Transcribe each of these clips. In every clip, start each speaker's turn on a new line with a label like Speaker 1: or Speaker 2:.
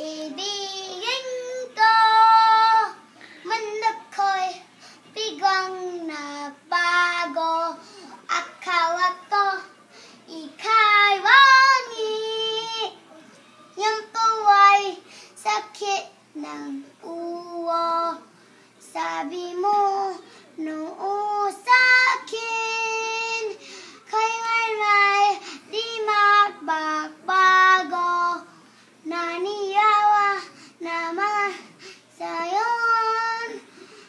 Speaker 1: ibigin ko. Mundo ko'y biglang nabago. Akala ko ika'y wangi. Yang tuwa'y sakit ng ulo. Sabi mo noon sa'kin, kailan'y di magbabago. Naniyawa naman sa'yon,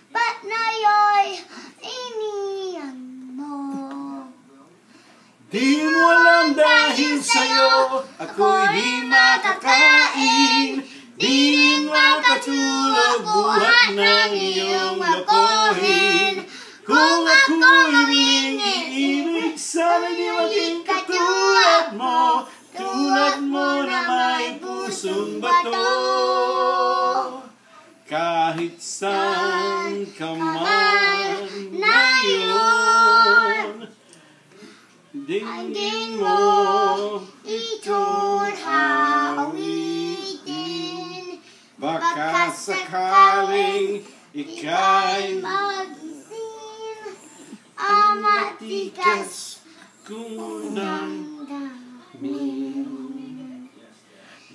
Speaker 1: ba't ngayon iniyan mo?
Speaker 2: Di mo alam dahil sa'yo ako'y di makakain. Di rin makatulog buhat ng iyong lokohin. Kung ako'y muling iibig, sana di maging katulad mo. Tulad mo na may pusong bato. Kahit saan ka man ngayon, dinggin mo ito'y awitin. Baka sakaling ika'y
Speaker 1: magising, ang matigas
Speaker 2: kung damdamin.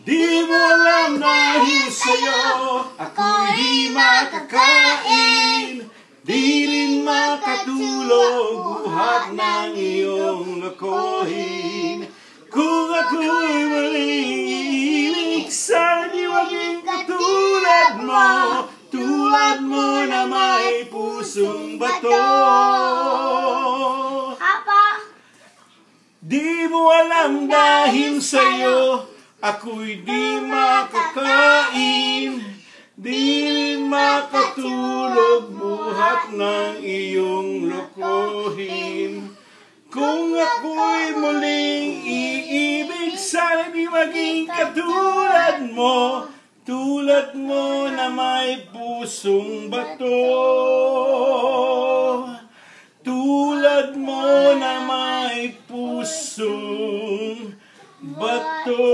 Speaker 2: Di mo alam dahil sa'yo ako'y di makakain. Di rin makatulog buhat ng iyong lokohin. Kung ako'y muling iibig, sana di maging katulad mo. Tulad mo na may pusong bato. Di mo alam dahil sa'yo ako'y di makakain. Di rin makatulog buhat ng iyong lokohin. Kung ako'y muling iibig, sana di maging katulad mo. Tulad mo na may pusong bato. Tulad mo na may pusong bato.